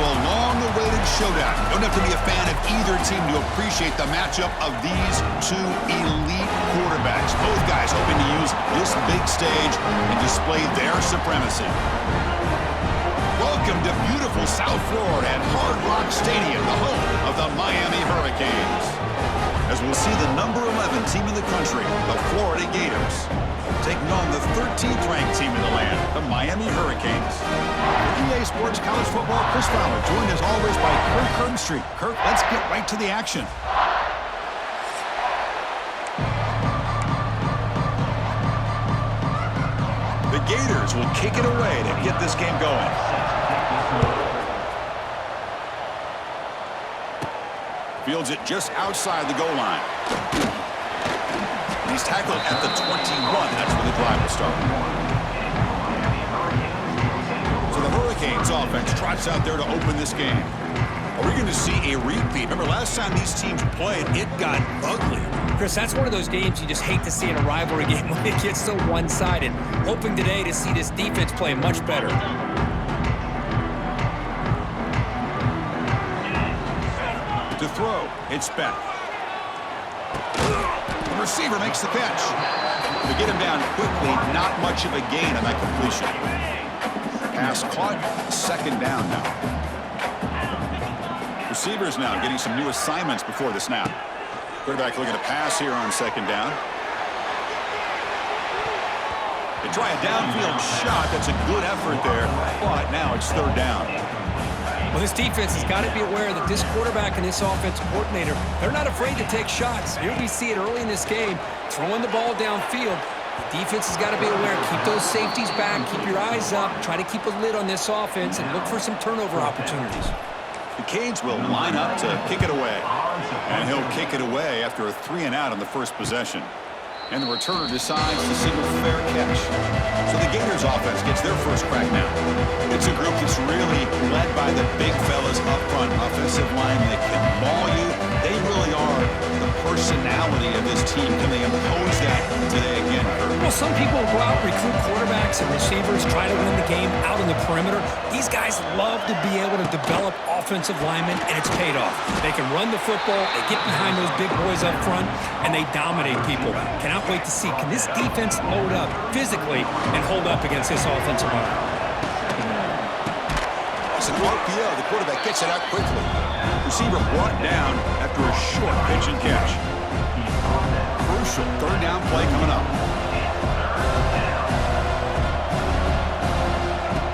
a long-awaited showdown. You don't have to be a fan of either team to appreciate the matchup of these two elite quarterbacks. Both guys hoping to use this big stage and display their supremacy. Welcome to beautiful South Florida at Hard Rock Stadium, the home of the Miami Hurricanes. As we'll see the number 11 team in the country, the Florida Gators, taking on the 13th ranked team in the land, the Miami Hurricanes. For EA Sports College Football, Chris Fowler, joined as always by Kirk Herbstreit. Kirk, let's get right to the action. The Gators will kick it away to get this game going. Fields it just outside the goal line. He's tackled at the 21. That's where the drive will start. So the Hurricanes offense trots out there to open this game. Are we going to see a repeat? Remember last time these teams played, it got ugly. Chris, that's one of those games you just hate to see in a rivalry game when it gets so one-sided. Hoping today to see this defense play much better. To throw, it's Beck. The receiver makes the catch. To get him down quickly, not much of a gain on that completion. Pass caught, second down now. Receivers now getting some new assignments before the snap. Quarterback looking to pass here on second down. They try a downfield shot. That's a good effort there, but now it's third down. Well, this defense has got to be aware that this quarterback and this offensive coordinator, they're not afraid to take shots. Here we see it early in this game, throwing the ball downfield. The defense has got to be aware. Keep those safeties back. Keep your eyes up. Try to keep a lid on this offense and look for some turnover opportunities. The Canes will line up to kick it away. And he'll kick it away after a 3-and-out on the first possession. And the returner decides to single fair catch. So the Gators offense gets their first crack now. It's a group that's really led by the big fellas up front. Offensive line that can maul you. They really are the personality of this team. Can they impose that today again, Kirk? Well, some people go out, recruit quarterbacks and receivers, try to win the game out on the perimeter. These guys love to be able to develop offensive linemen, and it's paid off. They can run the football, they get behind those big boys up front, and they dominate people. Cannot wait to see, can this defense load up physically and hold up against this offensive line? It's an RPO. The quarterback gets it out quickly. Receiver brought down after a short pitch and catch. Crucial third down play coming up.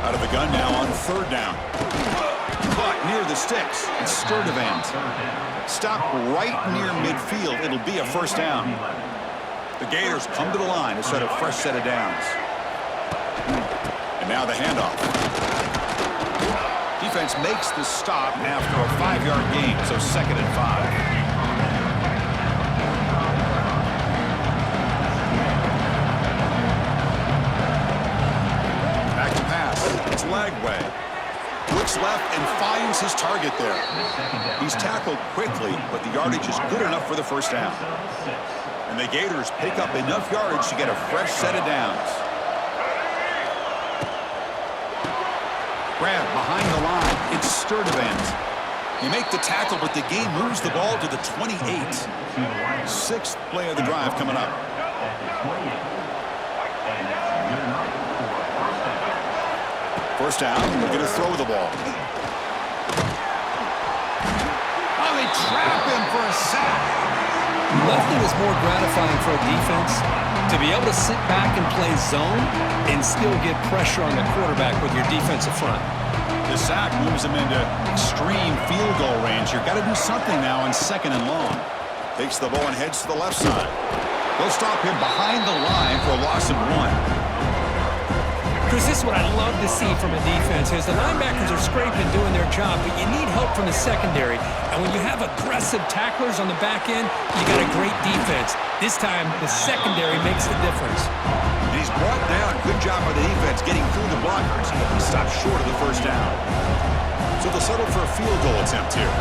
Out of the gun now on third down. Caught near the sticks. It's Sturdivant. Stopped right near midfield. It'll be a first down. The Gators come to the line to set a fresh set of downs. And now the handoff. Defense makes the stop after a 5-yard gain, so 2nd and 5. Back to pass. It's Lagway. Looks left and finds his target there. He's tackled quickly, but the yardage is good enough for the first down. And the Gators pick up enough yardage to get a fresh set of downs. Grab behind the line. It's Sturdivant. You make the tackle, but the game moves the ball to the 28. 6th play of the drive coming up. First down, we're going to throw the ball. Oh, they trap him for a sack. Nothing is more gratifying for a defense to be able to sit back and play zone and still get pressure on the quarterback with your defensive front. The sack moves him into extreme field goal range. You've got to do something now on 2nd and long. Takes the ball and heads to the left side. They'll stop him behind the line for a loss of 1. Chris, this is what I love to see from a defense is the linebackers are scraping, doing their job, but you need help from the secondary. And when you have aggressive tacklers on the back end, you got a great defense. This time, the secondary makes the difference. And he's brought down. Good job by the defense getting through the blockers. He stopped short of the first down. So they'll settle for a field goal attempt here.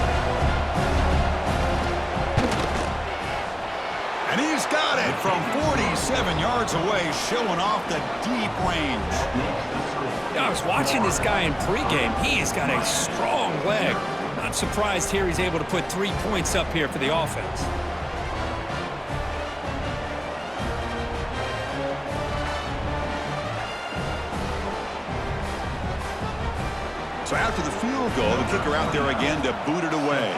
And he's got it from 47 yards away, showing off the deep range. Yeah, I was watching this guy in pregame. He has got a strong leg. Not surprised here he's able to put 3 points up here for the offense. So after the field goal, the kicker out there again to boot it away.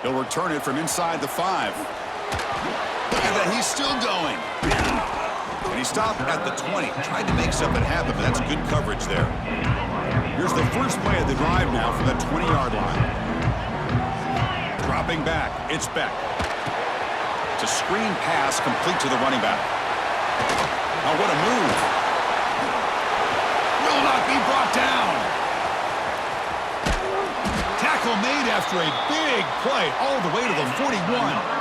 He'll return it from inside the 5. Look at that, he's still going. And he stopped at the 20. Tried to make something happen, but that's good coverage there. Here's the first play of the drive now from the 20-yard line. Dropping back, it's Beck. It's a screen pass complete to the running back. Oh, what a move. Will not be brought down. Tackle made after a big play all the way to the 41.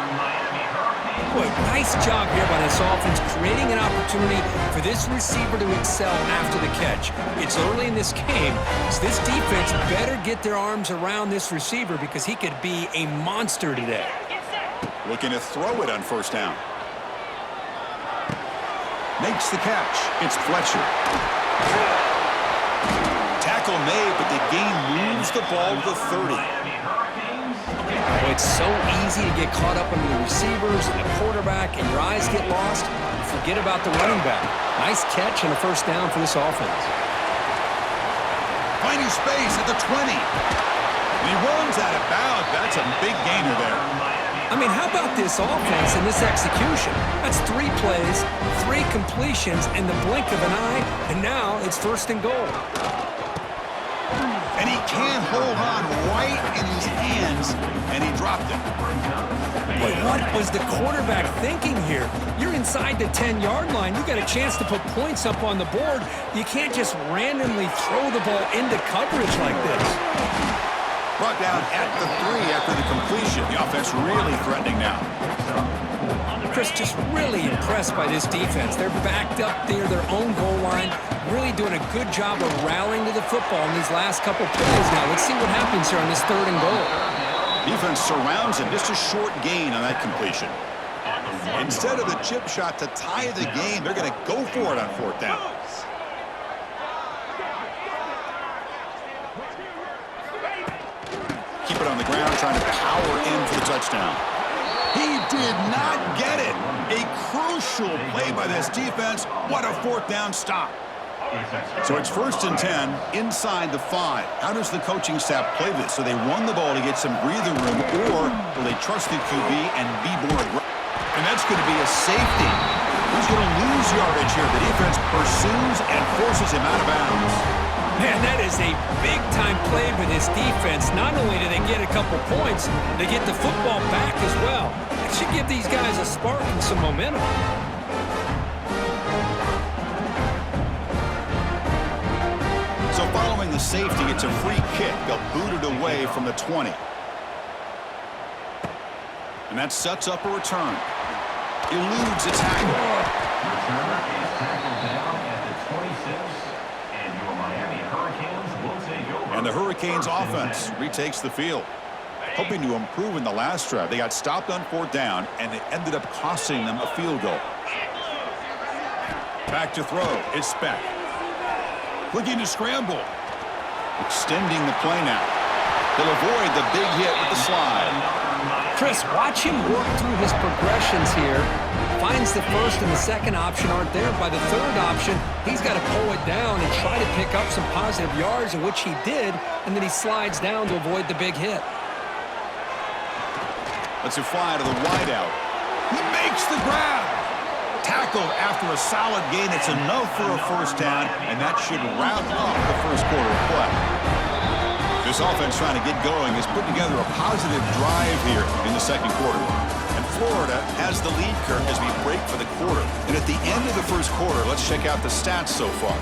Boy, nice job here by this offense, creating an opportunity for this receiver to excel after the catch. It's early in this game, so this defense better get their arms around this receiver because he could be a monster today. Looking to throw it on first down. Makes the catch. It's Fletcher. Tackle made, but the gain moves the ball to the 30. Well, it's so easy to get caught up in the receivers and the quarterback, and your eyes get lost. You forget about the running back. Nice catch and a first down for this offense. Finding space at the 20. And he runs out of bounds. That's a big gainer there. I mean, how about this offense and this execution? That's 3 plays, 3 completions in the blink of an eye, and now it's first and goal. And he can't hold on right in his hands, and he dropped it. But what was the quarterback thinking here? You're inside the 10-yard line. You got a chance to put points up on the board. You can't just randomly throw the ball into coverage like this. Brought down at the 3 after the completion. The offense really threatening now. Chris, just really impressed by this defense. They're backed up near their own goal line, really doing a good job of rallying to the football in these last couple plays now. Let's see what happens here on this 3rd and goal. Defense surrounds him. Just a short gain on that completion. Instead of the chip shot to tie the game, they're going to go for it on 4th down. Keep it on the ground, trying to power in for the touchdown. He did not get it. A crucial play by this defense. What a 4th down stop. So it's 1st and 10 inside the 5. How does the coaching staff play this? So they run the ball to get some breathing room, or will they trust the QB and be more aggressive? And that's going to be a safety. He's going to lose yardage here. The defense pursues and forces him out of bounds. Man, that is a big-time play for this defense. Not only do they get a couple points, they get the football back as well. That should give these guys a spark and some momentum. So following the safety, it's a free kick. They'll boot it away from the 20. And that sets up a return. Eludes a tackle. And the Hurricanes offense retakes the field. Hoping to improve in the last drive. They got stopped on 4th down, and it ended up costing them a field goal. Back to throw. It's Beck. Looking to scramble. Extending the play now. They'll avoid the big hit with the slide. Chris, watch him work through his progressions here. Finds the 1st and the 2nd option aren't there. By the 3rd option, he's got to pull it down and try to pick up some positive yards, in which he did, and then he slides down to avoid the big hit. Lets it fly to the wideout. He makes the grab. Tackled after a solid gain. It's enough for a 1st down, and that should wrap up the 1st quarter of play. This offense trying to get going has put together a positive drive here in the 2nd quarter. And Florida has the lead, Kirk, as we break for the quarter. And at the end of the 1st quarter, let's check out the stats so far.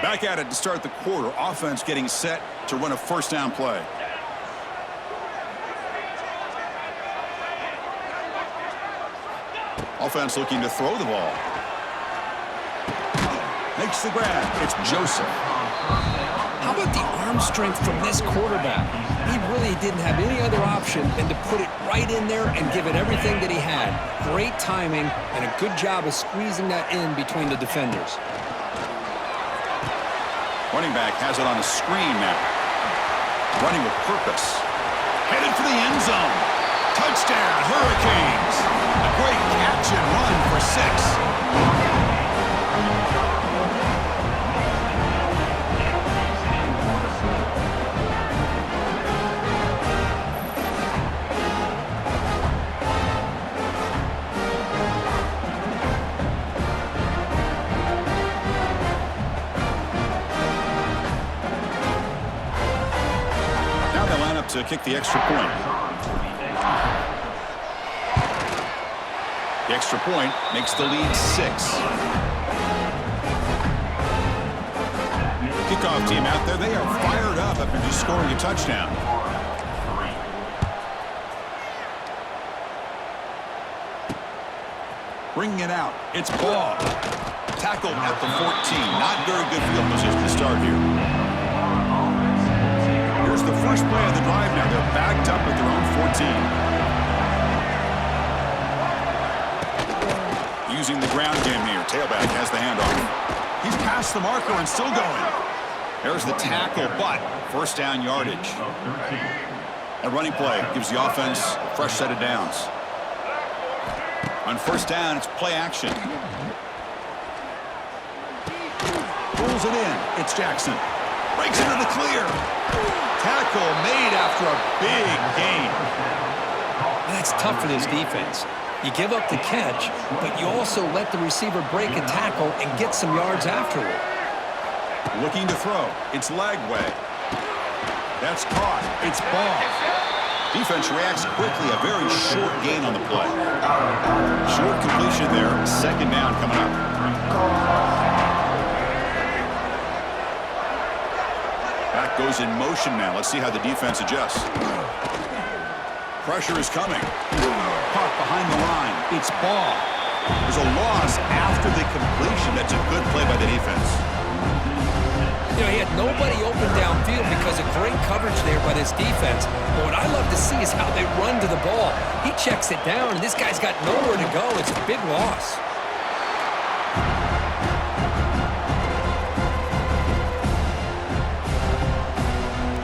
Back at it to start the quarter. Offense getting set to run a 1st down play. Offense looking to throw the ball. Makes the grab. It's Joseph. How about the arm strength from this quarterback. He really didn't have any other option than to put it right in there and give it everything that he had. Great timing and a good job of squeezing that in between the defenders. Running back has it on a screen now. Running with purpose. Headed for the end zone. Touchdown, Hurricanes. A great catch and run for 6. To kick the extra point. The extra point makes the lead 6. Kickoff team out there, they are fired up after just scoring a touchdown. Bringing it out, it's Ball. Tackled at the 14. Not very good field position to start here. Here's the first play of the drive now. They're backed up at their own 14. Using the ground game here. Tailback has the handoff. He's past the marker and still going. There's the tackle, but first down yardage. A running play gives the offense a fresh set of downs. On first down, it's play action. Pulls it in. It's Jackson. Breaks into the clear. Tackle made after a big gain. That's tough for this defense. You give up the catch, but you also let the receiver break a tackle and get some yards afterward. Looking to throw. It's Lagway. That's caught. It's Ball. Defense reacts quickly. A very short gain on the play. Short completion there. Second down coming up. Back goes in motion now. Let's see how the defense adjusts. Pressure is coming. Caught behind the line. It's Ball. There's a loss after the completion. That's a good play by the defense. You know, he had nobody open downfield because of great coverage there by this defense. But what I love to see is how they run to the ball. He checks it down, and this guy's got nowhere to go. It's a big loss.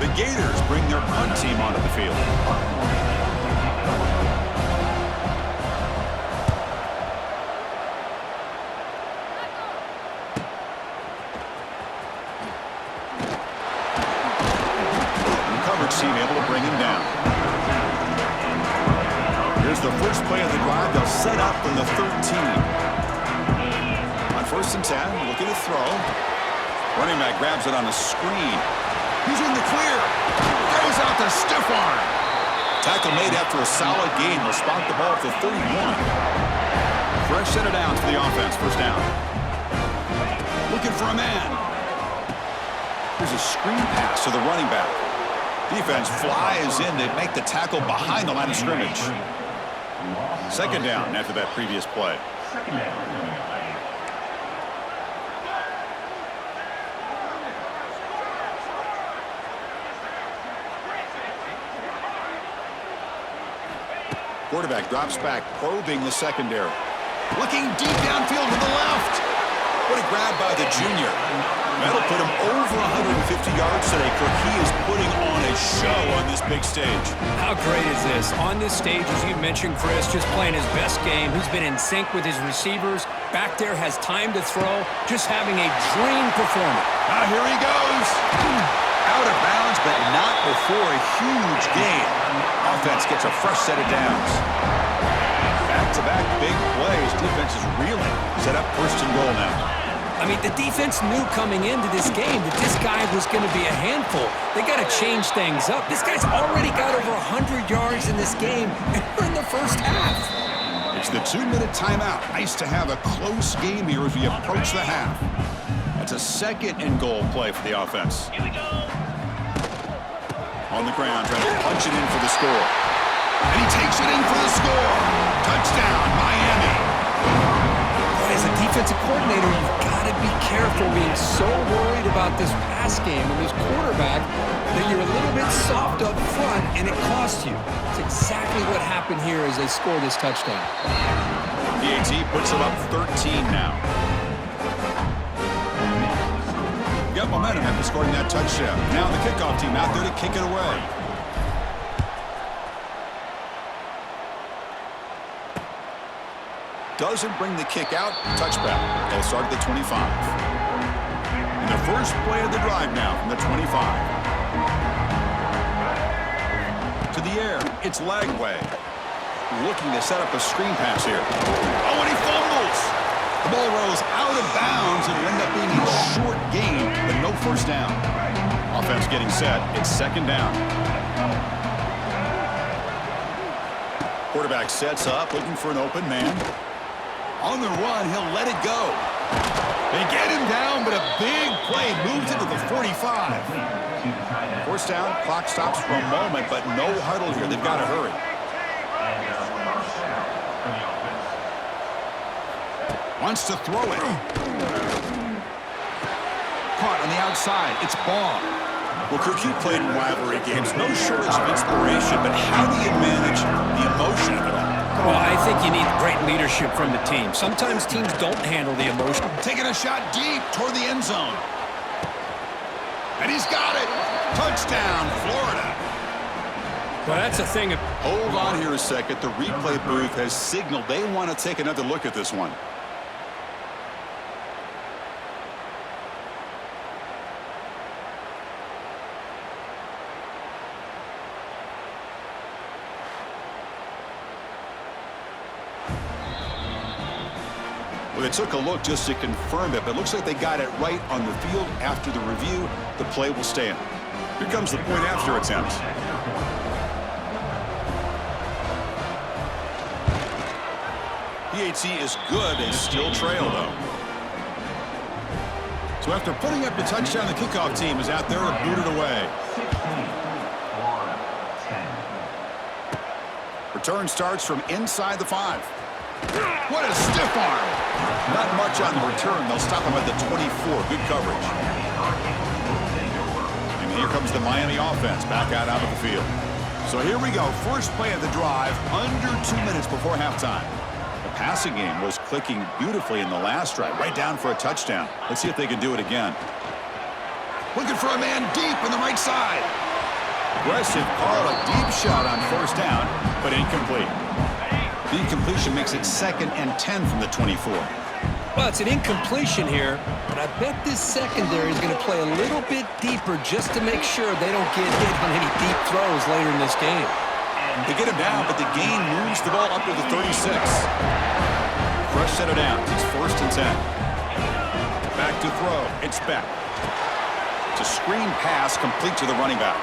The Gators bring their punt team onto the field. The coverage team able to bring him down. Here's the first play of the drive. They'll set up from the 13. On first and 10, looking to throw. Running back grabs it on the screen. He's in the clear. Goes out to stiff arm. Tackle made after a solid gain. They'll spot the ball at the 31. Fresh set of downs for the offense. First down. Looking for a man. Here's a screen pass to the running back. Defense flies in to make the tackle behind the line of scrimmage. Second down after that previous play. Quarterback drops back, probing the secondary. Looking deep downfield to the left. What a grab by the junior. That'll put him over 150 yards today. He is putting on a show on this big stage. How great is this? On this stage, as you mentioned, Chris, just playing his best game. He's been in sync with his receivers. Back there, has time to throw. Just having a dream performance. Here he goes. Out of bounds, but not before a huge gain. Offense gets a fresh set of downs. Back-to-back big plays. Defense is reeling. Set up first and goal now. I mean, the defense knew coming into this game that this guy was going to be a handful. They got to change things up. This guy's already got over 100 yards in this game, and we're in the first half. It's the 2-minute timeout. Nice to have a close game here as we approach the half. That's a second and goal play for the offense. Here we go. On the ground, trying to punch it in for the score. And he takes it in for the score. Touchdown, Miami. Boy, as a defensive coordinator, you've got to be careful being so worried about this pass game and this quarterback that you're a little bit soft up front, and it costs you. It's exactly what happened here as they score this touchdown. PAT puts it up 13 now. Got momentum after scoring that touchdown. Now the kickoff team out there to kick it away. Doesn't bring the kick out. Touchback. They'll start at the 25. And the first play of the drive now from the 25. To the air. It's Lagway. Looking to set up a screen pass here. Oh, and he fumbles. The ball rolls out of bounds and will end up being a short gain, but no first down. Offense getting set. It's second down. Quarterback sets up, looking for an open man. On the run, he'll let it go. They get him down, but a big play moves into the 45. First down, clock stops for a moment, but no huddle here. They've got to hurry. Wants to throw it. Caught on the outside. It's Baugh. Well, Kirk, you played in rivalry games. No shortage of inspiration, but how do you manage the emotion of it all? Well, I think you need great leadership from the team. Sometimes teams don't handle the emotion. Taking a shot deep toward the end zone. And he's got it. Touchdown, Florida. Well, that's the thing. Hold on here a second. The replay booth has signaled they want to take another look at this one. Well, they took a look just to confirm it, but it looks like they got it right on the field. After the review, the play will stand. Here comes the point after attempt. PAT is good and still trail, though. So after putting up the touchdown, the kickoff team is out there to boot it away. Return starts from inside the 5. What a stiff arm. Not much on the return. They'll stop him at the 24. Good coverage. And here comes the Miami offense back out of the field. So here we go. First play of the drive, under 2 minutes before halftime. The passing game was clicking beautifully in the last drive. Right down for a touchdown. Let's see if they can do it again. Looking for a man deep on the right side. Aggressive call, a deep shot on first down, but incomplete. The incompletion makes it 2nd and 10 from the 24. Well, it's an incompletion here, but I bet this secondary is going to play a little bit deeper just to make sure they don't get hit on any deep throws later in this game. They get him down, but the gain moves the ball up to the 36. Fresh set of downs. It's 1st and 10. Back to throw. It's Beck. It's a screen pass complete to the running back.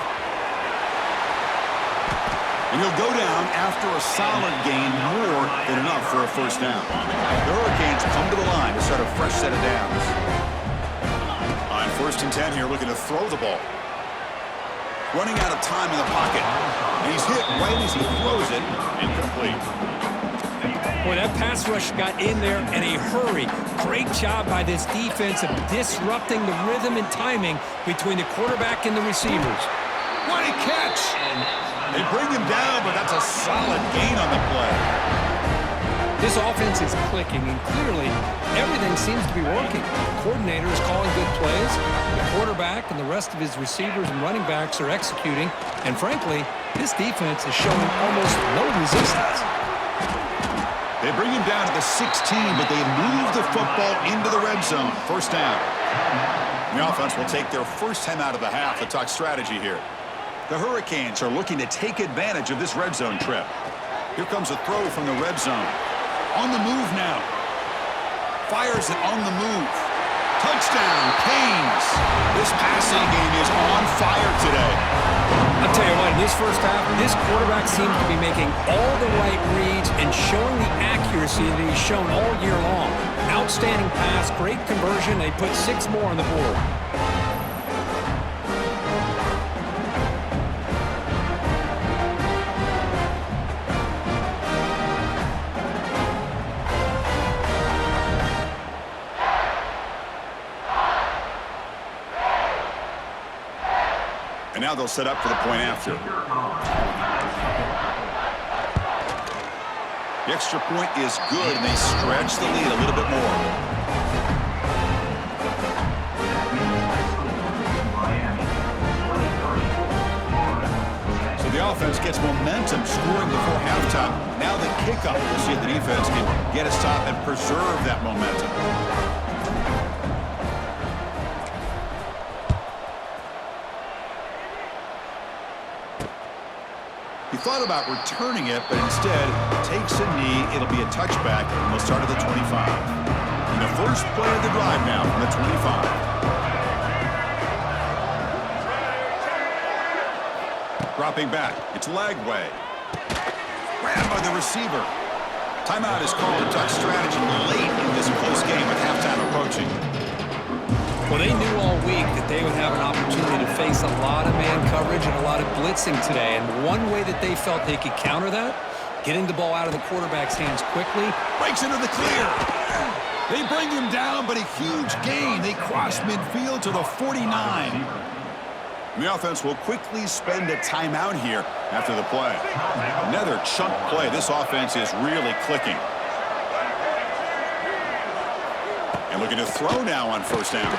And he'll go down after a solid gain, more than enough for a first down. The Hurricanes come to the line to start a fresh set of downs. On 1st and 10 here, looking to throw the ball. Running out of time in the pocket. And he's hit right as he throws it. Incomplete. Boy, that pass rush got in there in a hurry. Great job by this defense of disrupting the rhythm and timing between the quarterback and the receivers. What a catch! They bring him down, but that's a solid gain on the play. This offense is clicking, and clearly everything seems to be working. The coordinator is calling good plays. The quarterback and the rest of his receivers and running backs are executing. And frankly, this defense is showing almost no resistance. They bring him down to the 16, but they move the football into the red zone. First down. The offense will take their first time out of the half to talk strategy here. The Hurricanes are looking to take advantage of this red zone trip. Here comes a throw from the red zone. On the move now. Fires it on the move. Touchdown, Canes. This passing game is on fire today. I'll tell you what, in this first half, this quarterback seems to be making all the right reads and showing the accuracy that he's shown all year long. Outstanding pass, great conversion. They put 6 more on the board. now they'll set up for the point after. The extra point is good, and they stretch the lead a little bit more. So the offense gets momentum scoring before halftime. Now the kickoff. We'll see if the defense can get a stop and preserve that momentum. He thought about returning it, but instead takes a knee. It'll be a touchback, and they'll start at the 25. And the first play of the drive now from the 25. Dropping back. It's Lagway. Grabbed by the receiver. Timeout is called to tuck strategy late in this close game with halftime approaching. Well, they knew all week that they would have an opportunity to face a lot of man coverage and a lot of blitzing today. And one way that they felt they could counter that, getting the ball out of the quarterback's hands quickly. Breaks into the clear. They bring him down, but a huge gain. They cross midfield to the 49. The offense will quickly spend a timeout here after the play. Another chunk play. This offense is really clicking. And looking to throw now on first down.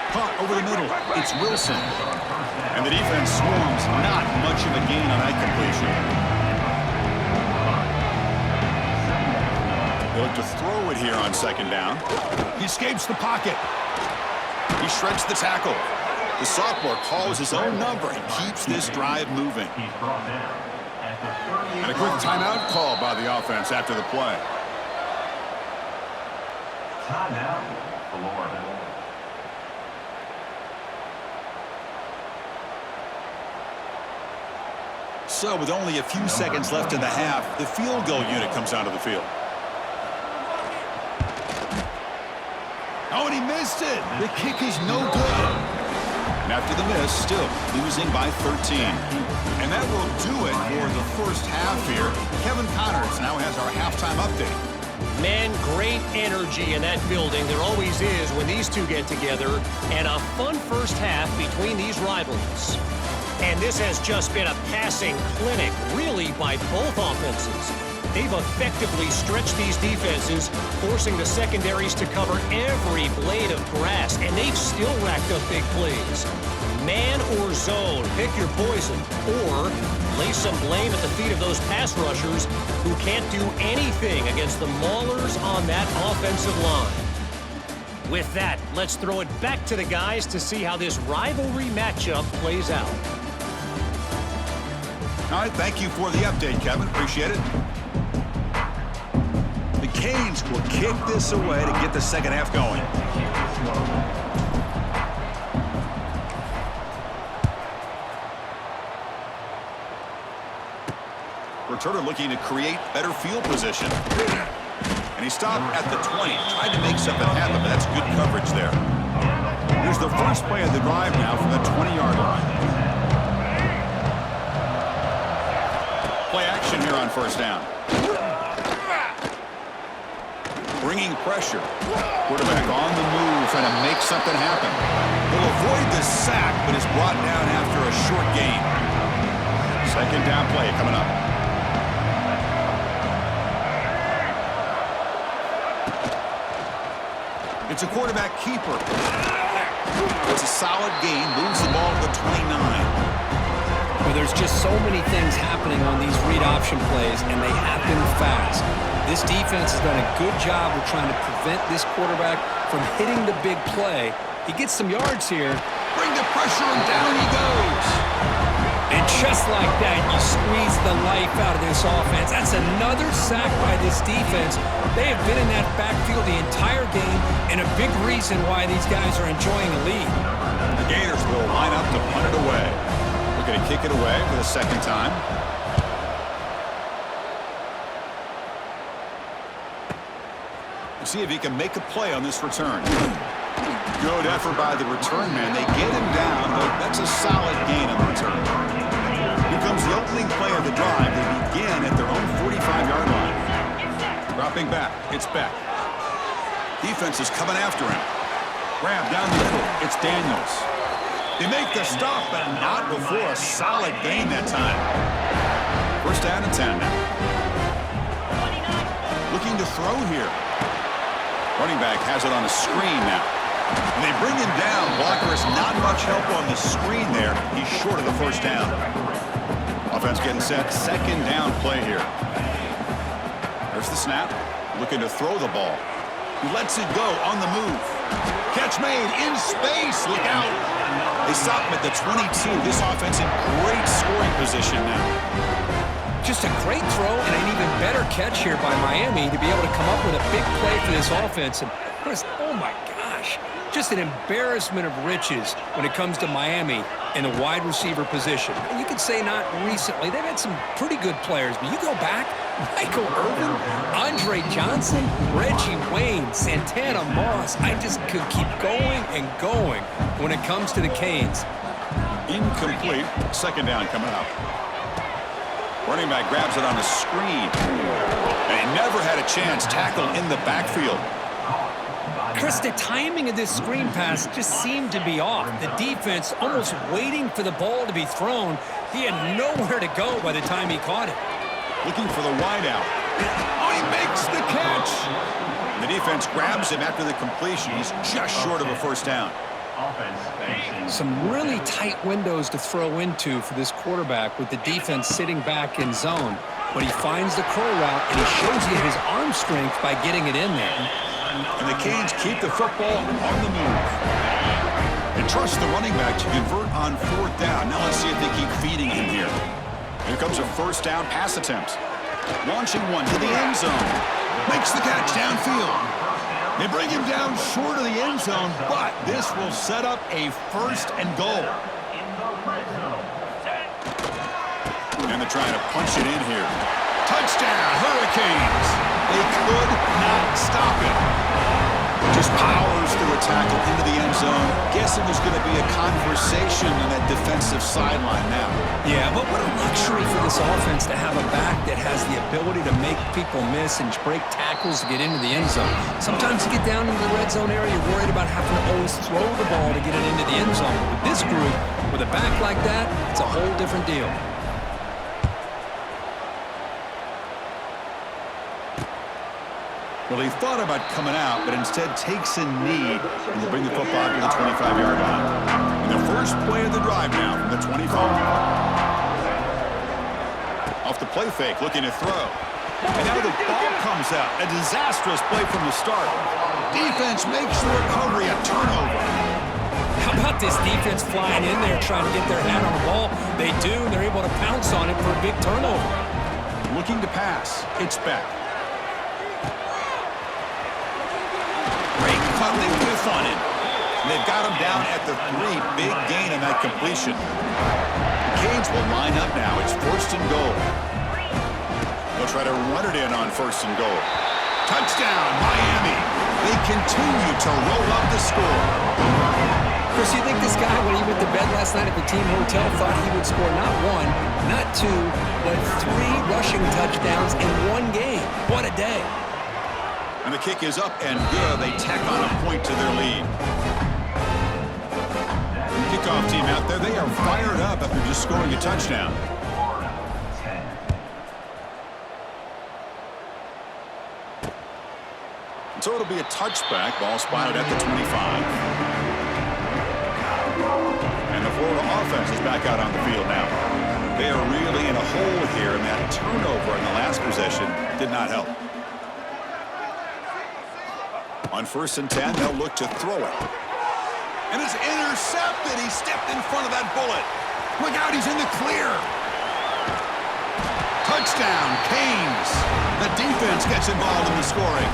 Caught over the middle. It's Wilson. And the defense swarms. Not much of a gain on that completion. They look to throw it here on second down. He escapes the pocket. He shreds the tackle. The sophomore calls his own number and keeps this drive moving. And a quick timeout call by the offense after the play. Timeout, Florida. So with only a few seconds left in the half, the field goal unit comes onto the field. Oh, and he missed it. The kick is no good. And after the miss, still losing by 13. And that will do it for the first half here. Kevin Connors now has our halftime update. Man, great energy in that building. There always is when these two get together. And a fun first half between these rivals. And this has just been a passing clinic, really, by both offenses. They've effectively stretched these defenses, forcing the secondaries to cover every blade of grass, and they've still racked up big plays. Man or zone, pick your poison, or lay some blame at the feet of those pass rushers who can't do anything against the maulers on that offensive line. With that, let's throw it back to the guys to see how this rivalry matchup plays out. All right, thank you for the update, Kevin. Appreciate it. The Canes will kick this away to get the second half going. Returner looking to create better field position. And he stopped at the 20. Tried to make something happen, but that's good coverage there. Here's the first play of the drive now from the 20-yard line. Play action here on first down. Bringing pressure. Quarterback on the move, trying to make something happen. He'll avoid the sack, but is brought down after a short gain. Second down play coming up. It's a quarterback keeper. It's a solid gain, moves the ball to the 29. Well, there's just so many things happening on these read option plays, and they happen fast. This defense has done a good job of trying to prevent this quarterback from hitting the big play. He gets some yards here. Bring the pressure, and down he goes. And just like that, you squeeze the life out of this offense. That's another sack by this defense. They have been in that backfield the entire game, and a big reason why these guys are enjoying a lead. The Gators will line up to punt it away. Looking to kick it away for the second time. We'll see if he can make a play on this return. Good effort by the return man. They get him down, but that's a solid gain on the return. Here comes the opening play of the drive. They begin at their own 45-yard line. Dropping back. It's Beck. Defense is coming after him. Grab down the middle. It's Daniels. They make the stop, but not before a solid gain that time. First down and 10 now. Looking to throw here. Running back has it on a screen now. And they bring him down. Blocker has not much help on the screen there. He's short of the first down. Offense getting set. Second down play here. There's the snap. Looking to throw the ball. He lets it go on the move. Catch made in space. Look out. They stop him at the 22. This offense in great scoring position now. Just a great throw and an even better catch here by Miami to be able to come up with a big play for this offense. And Chris, oh my gosh, just an embarrassment of riches when it comes to Miami in the wide receiver position. You could say not recently. They've had some pretty good players, but you go back, Michael Irvin, Andre Johnson, Reggie Wayne, Santana Moss. I just could keep going and going when it comes to the Canes. Incomplete. Second down coming up. Running back grabs it on a screen. And he never had a chance. Tackle in the backfield. Chris, the timing of this screen pass just seemed to be off. The defense almost waiting for the ball to be thrown. He had nowhere to go by the time he caught it. Looking for the wideout. Oh, he makes the catch. The defense grabs him after the completion. He's just short of a first down. Some really tight windows to throw into for this quarterback with the defense sitting back in zone. But he finds the curl route, and he shows you his arm strength by getting it in there. And the Canes keep the football on the move. They trust the running back to convert on fourth down. Now let's see if they keep feeding him here. Here comes a first down pass attempt. Launching one to the end zone. Makes the catch downfield. They bring him down short of the end zone, but this will set up a first and goal. And they're trying to punch it in here. Touchdown, Hurricanes. They could not stop it. Just powers through a tackle into the end zone. Guessing there's going to be a conversation on that defensive sideline now. Yeah, but what a luxury for this offense to have a back that has the ability to make people miss and break tackles to get into the end zone. Sometimes you get down into the red zone area, you're worried about having to always throw the ball to get it into the end zone. But with this group, with a back like that, it's a whole different deal. Well, he thought about coming out, but instead takes a knee and will bring the football to the 25-yard line. And the first play of the drive now from the 25. Off the play fake, looking to throw. And now the ball comes out. A disastrous play from the start. Defense makes the recovery a turnover. How about this defense flying in there trying to get their hand on the ball? They do, and they're able to pounce on it for a big turnover. Looking to pass. It's back. They whiff on him. They've got him down at the 3. Big gain on that completion. The Canes will line up now. It's first and goal. They'll try to run it in on first and goal. Touchdown, Miami. They continue to roll up the score. Chris, you think this guy, when he went to bed last night at the team hotel, thought he would score not 1, not 2, but 3 rushing touchdowns in one game? What a day. And the kick is up and good. They tack on a point to their lead. Kickoff team out there. They are fired up after just scoring a touchdown. So it'll be a touchback. Ball spotted at the 25. And the Florida offense is back out on the field now. They are really in a hole here, and that turnover in the last possession did not help. On first and 10, they'll look to throw it. And it's intercepted. He stepped in front of that bullet. Look out, he's in the clear. Touchdown, Canes. The defense gets involved in the scoring.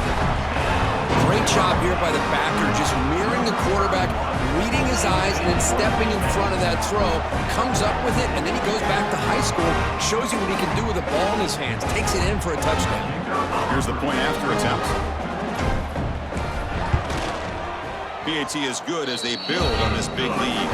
Great job here by the backer, just mirroring the quarterback, reading his eyes, and then stepping in front of that throw. Comes up with it, and then he goes back to high school, shows you what he can do with the ball in his hands, takes it in for a touchdown. Here's the point after attempt. PAT is good as they build on this big lead.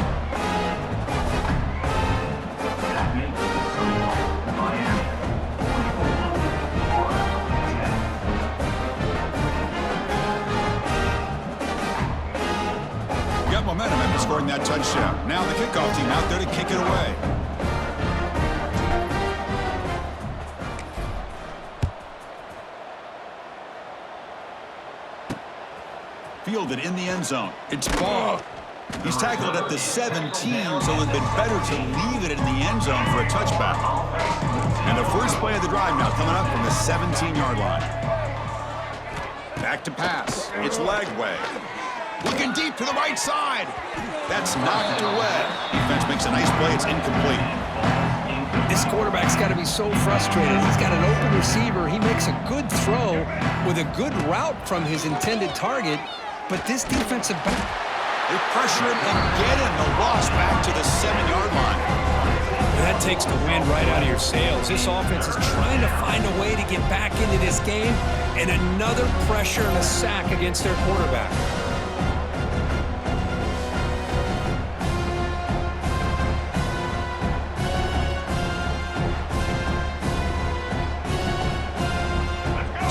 Got momentum at the scoring that touchdown. Now the kickoff team out there to kick it away. Fielded in the end zone. It's Ball. He's tackled at the 17, so it would have been better to leave it in the end zone for a touchback. And the first play of the drive now coming up from the 17-yard line. Back to pass. It's Lagway. Looking deep to the right side. That's knocked away. Defense makes a nice play. It's incomplete. This quarterback's got to be so frustrated. He's got an open receiver. He makes a good throw with a good route from his intended target, but this defensive back... They pressure him and get him. The loss back to the 7-yard line. That takes the wind right out of your sails. This offense is trying to find a way to get back into this game, and another pressure and a sack against their quarterback.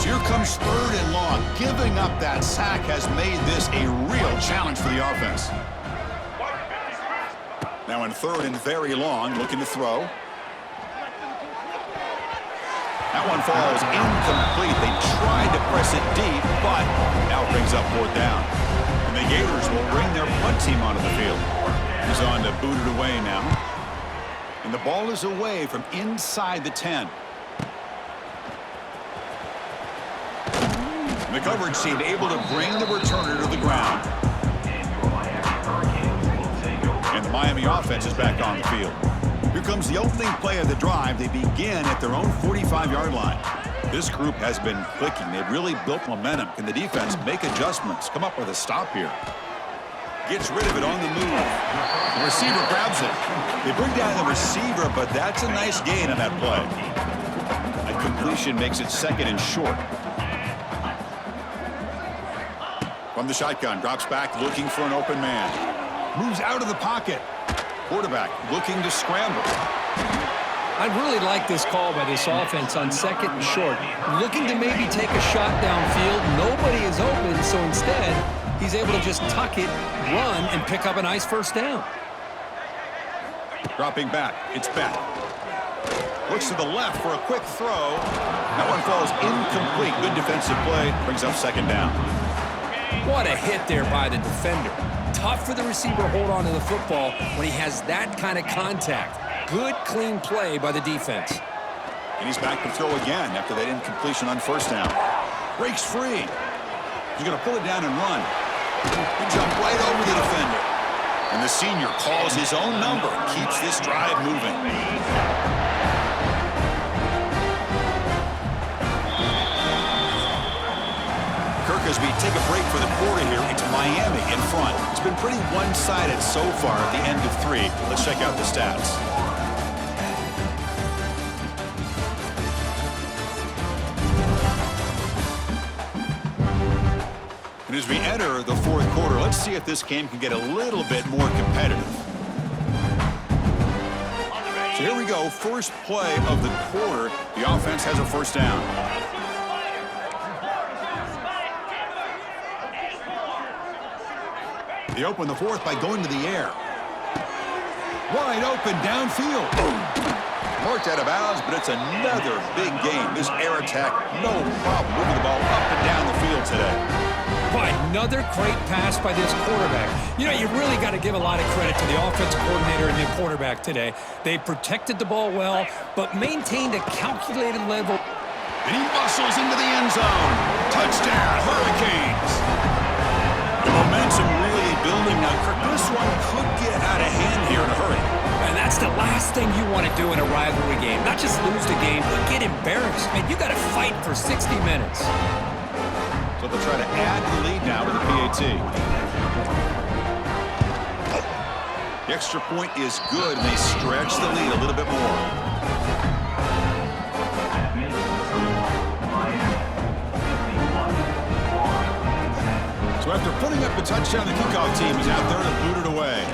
Here comes 3rd and long. Giving up that sack has made this a real challenge for the offense. Now in 3rd and very long, looking to throw. That one falls incomplete. They tried to press it deep, but now it brings up 4th down. And the Gators will bring their punt team onto the field. He's on to boot it away now. And the ball is away from inside the 10. The coverage team able to bring the returner to the ground. And the Miami offense is back on the field. Here comes the opening play of the drive. They begin at their own 45-yard line. This group has been clicking. They've really built momentum. Can the defense make adjustments? Come up with a stop here. Gets rid of it on the move. The receiver grabs it. They bring down the receiver, but that's a nice gain on that play. A completion makes it 2nd and short. From the shotgun, drops back, looking for an open man. Moves out of the pocket. Quarterback looking to scramble. I really like this call by this offense on 2nd and short. Looking to maybe take a shot downfield. Nobody is open, so instead, he's able to just tuck it, run, and pick up a nice 1st down. Dropping back, it's back. Looks to the left for a quick throw. That one falls incomplete. Good defensive play. Brings up 2nd down. What a hit there by the defender. Tough for the receiver to hold on to the football when he has that kind of contact. Good, clean play by the defense. And he's back to throw again after that incompletion on 1st down. Breaks free. He's going to pull it down and run. He jumped right over the defender. And the senior calls his own number. Keeps this drive moving. Kirk, as we take a break for the quarter here, it's Miami in front. It's been pretty one-sided so far at the end of 3. Let's check out the stats. And as we enter the 4th quarter, let's see if this game can get a little bit more competitive. So here we go, first play of the quarter. The offense has a 1st down. They open the 4th by going to the air. Wide open downfield. Marked out of bounds, but it's another big game. This air attack, no problem moving the ball up and down the field today. Boy, another great pass by this quarterback. You know, you really got to give a lot of credit to the offensive coordinator and the quarterback today. They protected the ball well, but maintained a calculated level. And he muscles into the end zone. Touchdown, Hurricanes. The momentum really building now. Kirk, this one could get out of hand here in a hurry. And that's the last thing you want to do in a rivalry game. Not just lose the game, but get embarrassed. Man, you got to fight for 60 minutes. So they'll try to add the lead now with the PAT. The extra point is good, and they stretch the lead a little bit more. So after putting up the touchdown, the kickoff team is out there to boot it away.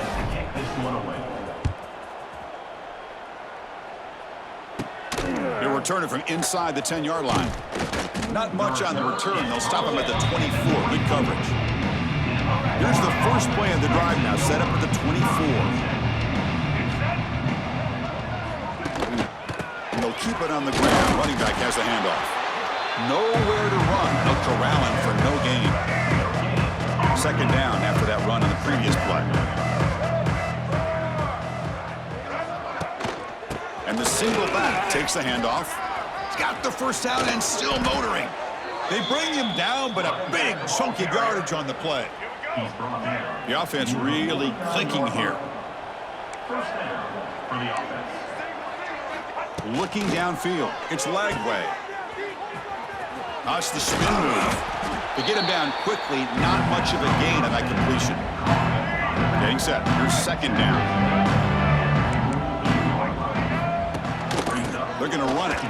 They'll return it from inside the 10-yard line. Not much on the return. They'll stop him at the 24. Good coverage. Here's the first play of the drive now, set up at the 24. And they'll keep it on the ground. Running back has the handoff. Nowhere to run. They'll corral him for no gain. Second down after that run on the previous play. And the single back takes the handoff. He's got the first down and still motoring. They bring him down, but a big chunk of yardage on the play. The offense really clicking here. First down for the offense. Looking downfield. It's Lagway. That's the spin move. To get him down quickly, not much of a gain on that completion. Getting set. Here's second down. They're going to run it.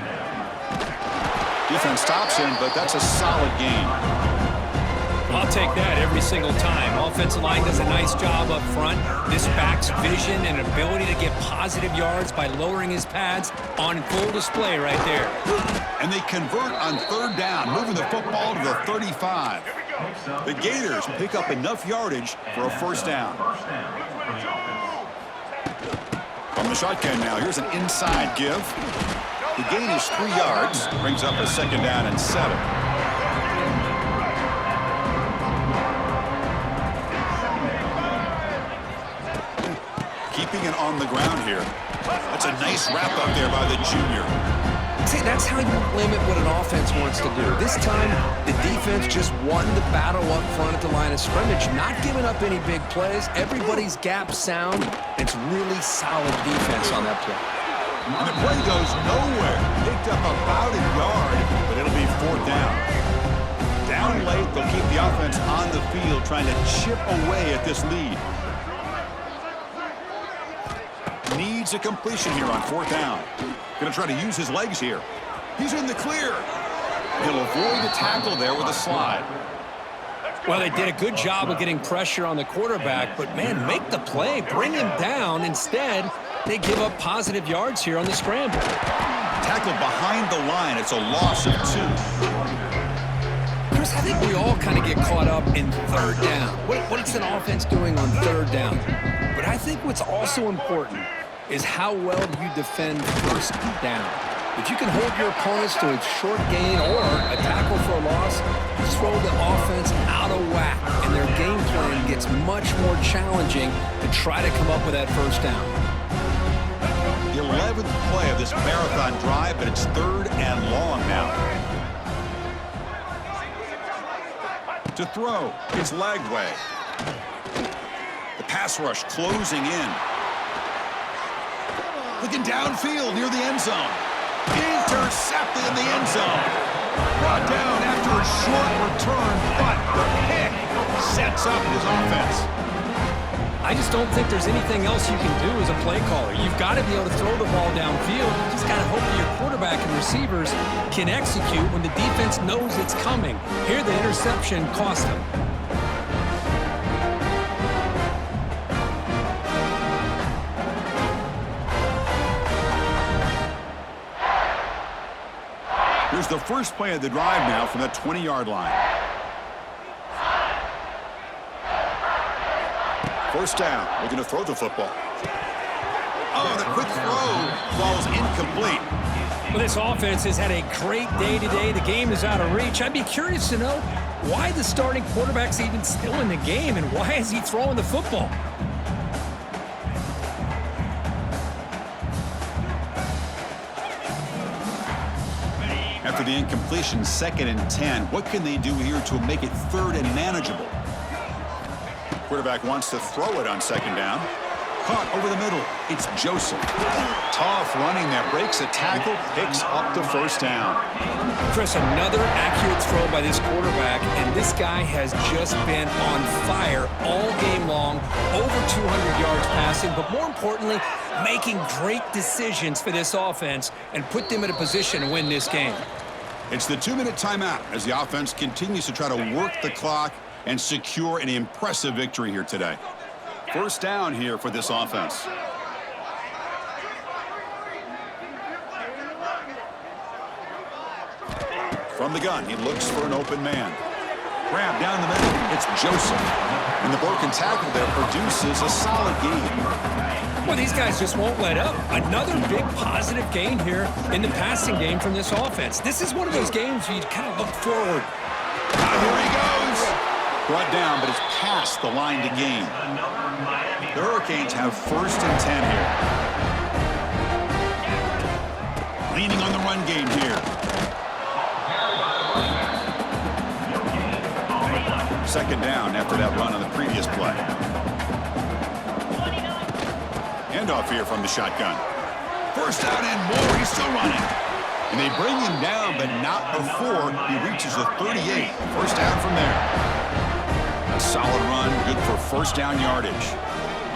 Defense stops him, but that's a solid gain. I'll take that every single time. Offensive line does a nice job up front. This back's vision and ability to get positive yards by lowering his pads on full display right there. And they convert on third down, moving the football to the 35. The Gators pick up enough yardage for a first down. First down for the offense. From the shotgun now, here's an inside give. The gain is 3 yards, brings up a second down and 7. Keeping it on the ground here. That's a nice wrap up there by the junior. See, that's how you limit what an offense wants to do. This time, the defense just won the battle up front at the line of scrimmage, not giving up any big plays. Everybody's gap sound. It's really solid defense on that play. And the play goes nowhere. Picked up about a yard, but it'll be fourth down. Down late, they'll keep the offense on the field, trying to chip away at this lead. Needs a completion here on fourth down. Going to try to use his legs here. He's in the clear. He'll avoid the tackle there with a slide. Well, they did a good job of getting pressure on the quarterback, but, man, make the play. Bring him down. Instead, they give up positive yards here on the scramble. Tackle behind the line. It's a loss of 2. Chris, I think we all kind of get caught up in third down. What's an offense doing on third down? But I think what's also important is how well you defend first down. If you can hold your opponents to a short gain or a tackle for a loss, throw the offense out of whack, and their game plan gets much more challenging to try to come up with that first down. The 11th play of this marathon drive, but it's third and long now. To throw, it's Lagway. The pass rush closing in. Looking downfield near the end zone. Intercepted in the end zone. Brought down after a short return, but the pick sets up his offense. I just don't think there's anything else you can do as a play caller. You've got to be able to throw the ball downfield. You just got to hope that your quarterback and receivers can execute when the defense knows it's coming. Here, the interception cost them. Here's the first play of the drive now from the 20-yard line. First down, looking to throw the football. Oh, the quick throw falls incomplete. Well, this offense has had a great day today. The game is out of reach. I'd be curious to know why the starting quarterback's even still in the game and why is he throwing the football? After the incompletion, 2nd and 10. What can they do here to make it third and manageable? Quarterback wants to throw it on second down. Caught over the middle. It's Joseph. Tough running there. Breaks a tackle. Picks up the first down. Chris, another accurate throw by this quarterback, and this guy has just been on fire all game long. Over 200 yards passing, but more importantly, making great decisions for this offense and put them in a position to win this game. It's the 2-minute timeout as the offense continues to try to work the clock and secure an impressive victory here today. First down here for this offense. From the gun, he looks for an open man. Grab down the middle. It's Joseph. And the broken tackle there produces a solid gain. Well, these guys just won't let up. Another big positive gain here in the passing game from this offense. This is one of those games where you kind of look forward. Here he goes. Brought down, but it's past the line to gain. The Hurricanes have 1st and 10 here. Leaning on the run game here. 2nd down after that run on the previous play. Handoff here from the shotgun. 1st down and more. He's still running. And they bring him down, but not before he reaches the 38. 1st down from there. A solid run, good for 1st down yardage.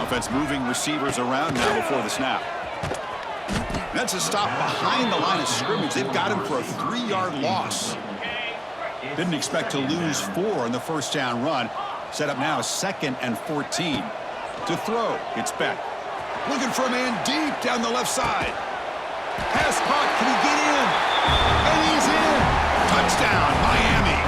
Offense moving receivers around now before the snap. That's a stop behind the line of scrimmage. They've got him for a 3-yard loss. Didn't expect to lose 4 on the 1st down run. Set up now 2nd and 14. To throw, it's Beck. Looking for a man deep down the left side. Pass caught. Can he get in? And he's in. Touchdown, Miami.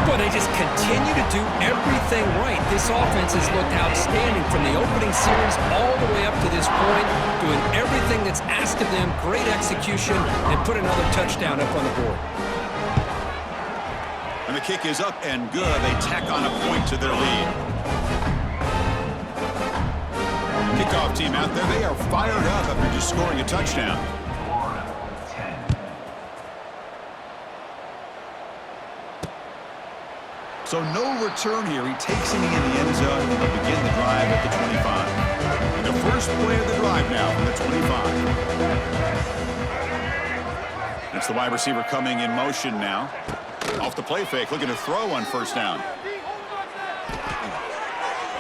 Well, they just continue to do everything right. This offense has looked outstanding from the opening series all the way up to this point, doing everything that's asked of them, great execution, and put another touchdown up on the board. And the kick is up and good. They tack on a point to their lead. Kickoff team out there. They are fired up after just scoring a touchdown. So no return here. He takes him in the end zone and they'll begin the drive at the 25. And the first play of the drive now from the 25. It's the wide receiver coming in motion now. Off the play fake, looking to throw on 1st down.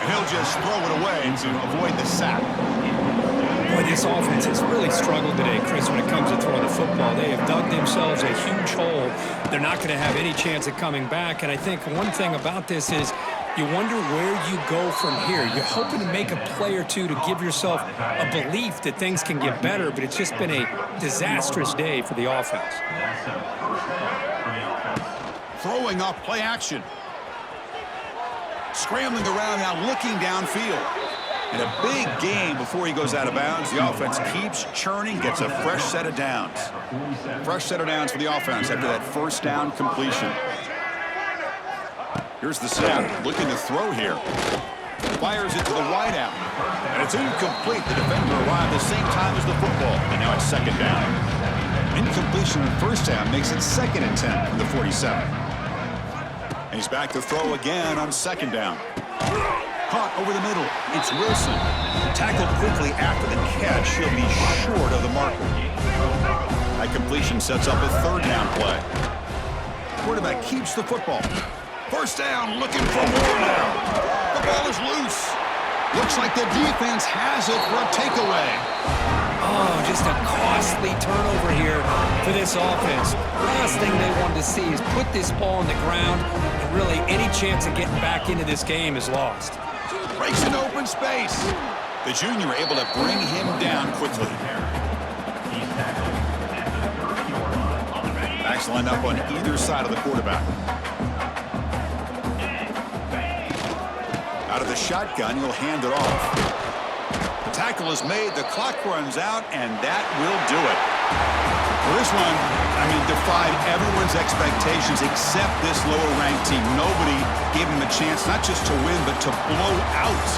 And he'll just throw it away to avoid the sack. Boy, this offense has really struggled today, Chris, when it comes to throwing the football. They have dug themselves a huge hole. They're not going to have any chance of coming back. And I think one thing about this is you wonder where you go from here. You're hoping to make a play or two to give yourself a belief that things can get better, but it's just been a disastrous day for the offense. Throwing off play action. Scrambling around now, looking downfield. And a big gain before he goes out of bounds. The offense keeps churning, gets a fresh set of downs. Fresh set of downs for the offense after that 1st down completion. Here's the snap, looking to throw here. Fires it to the wideout. And it's incomplete. The defender arrived the same time as the football. And now it's 2nd down. Incompletion on 1st down makes it 2nd and 10 from the 47. And he's back to throw again on 2nd down. Caught over the middle. It's Wilson. Tackled quickly after the catch. He'll be short of the marker. That completion sets up a 3rd down play. Quarterback keeps the football. 1st down, looking for more now. The ball is loose. Looks like the defense has it for a takeaway. Oh, just a costly turnover here for this offense. Last thing they wanted to see is put this ball on the ground, and really any chance of getting back into this game is lost. Breaks an open space. The junior able to bring him down quickly. Backs lined up on either side of the quarterback. Out of the shotgun, he'll hand it off. The tackle is made, the clock runs out, and that will do it. Well, this one, defied everyone's expectations except this lower-ranked team. Nobody gave them a chance not just to win, but to blow out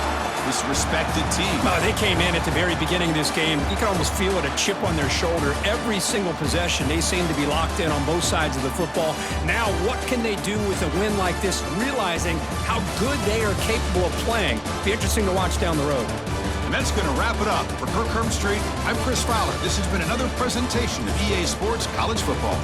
this respected team. They came in at the very beginning of this game. You can almost feel it, a chip on their shoulder. Every single possession, they seem to be locked in on both sides of the football. Now, what can they do with a win like this, realizing how good they are capable of playing? Be interesting to watch down the road. And that's going to wrap it up. For Kirk Herbstreit, I'm Chris Fowler. This has been another presentation of EA Sports College Football.